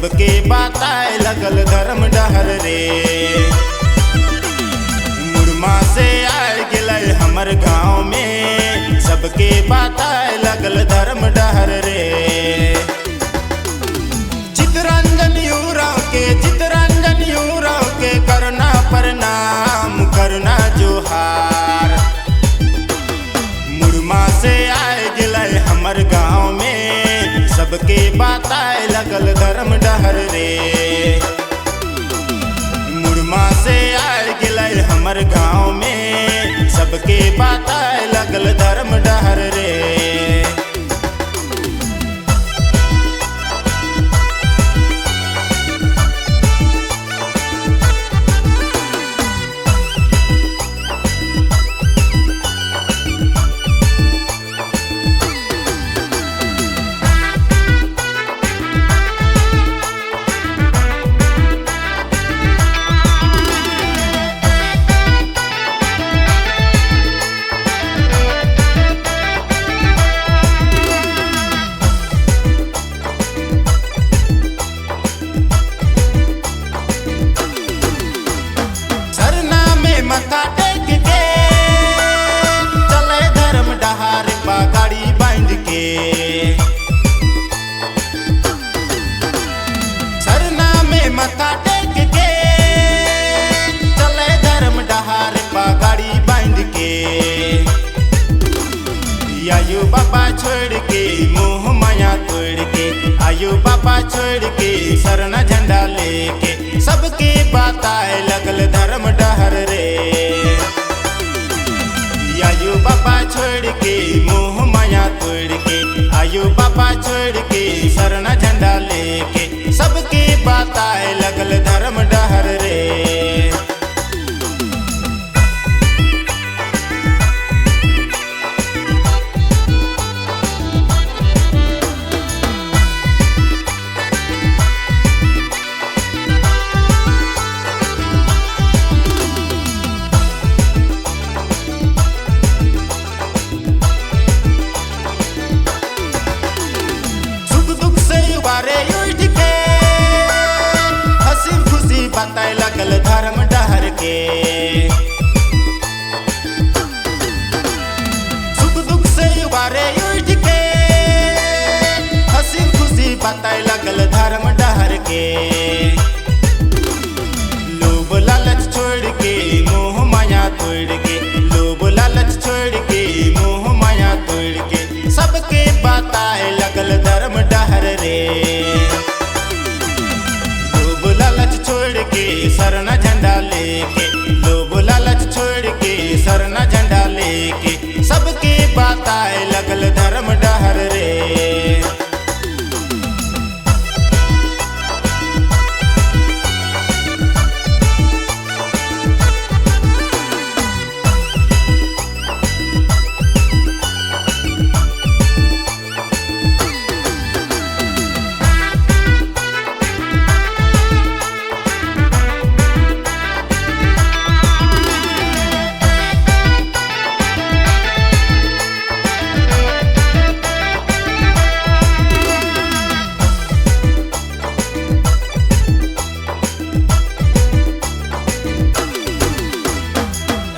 सबके बताए लगल धर्म डहर रे। मुरमा से आए गिलय हमर गाँव में, सबके बताए लगल धर्म डहर रे। चितरंजन यूराव के करना प्रणाम करना जोहार। मुरमा से आए गिलय हमर गाँव में, सबके बताए लगल धर्म डहर रे। मुरमा से आए गिलय हमर गाँव में, सबके बताए लगल धर्म डहर रे। मत्था टेक के चले धर्म डहार पगाड़ी बांध के। सरना में मत्था टेक के चले धर्म डहार पगाड़ी बांध के। आयु बाबा छोड़ के मोह माया तोड़ के, आयु बाबा छोड़ के सरना झंडा लेके, सबके बताए लगल धर्म डहर रे। आयु बाबा छोड़ के मोह माया तोड़ के, आयु बाबा छोड़ के सरना झंडा लेके, सबके बताए लगल धर्म डहर रे। बारे उठ के हंसी खुशी बताए लगल धर्म डहर के। सुख दुख से बारे उठ के हंसी खुशी बताए लगल धर्म डहर के। लोभ लालच छोड़ के मोह माया तोड़ के, लोभ लालच छोड़ के मोह माया तोड़ के, सबके बताए लगल धर्म डहर रे। लोभ लालच छोड़ के सरना झंडा लेके, लोभ लालच छोड़ के सरना झंडा लेके, सबके बताए लगल धर्म डहर रे।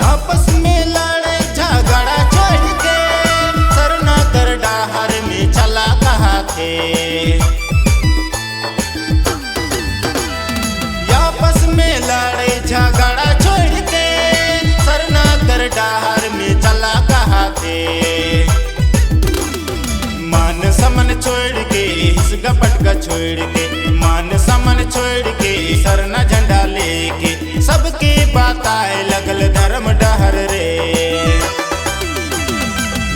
आपस में लड़े झगड़ा छोड़ के सरना कर डहार में चला कहा थे। मान समन छोड़ के हिस्सा पटका छोड़ के, मान समन छोड़ के सरना झंडा लेके, सबके बताए लगल धर्म डहर रे।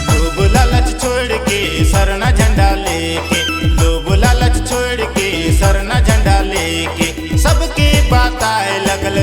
लोभ लालच छोड़ के सरना झंडा लेके, लोभ लालच छोड़ के सरना झंडा लेके, सबके बताए लगल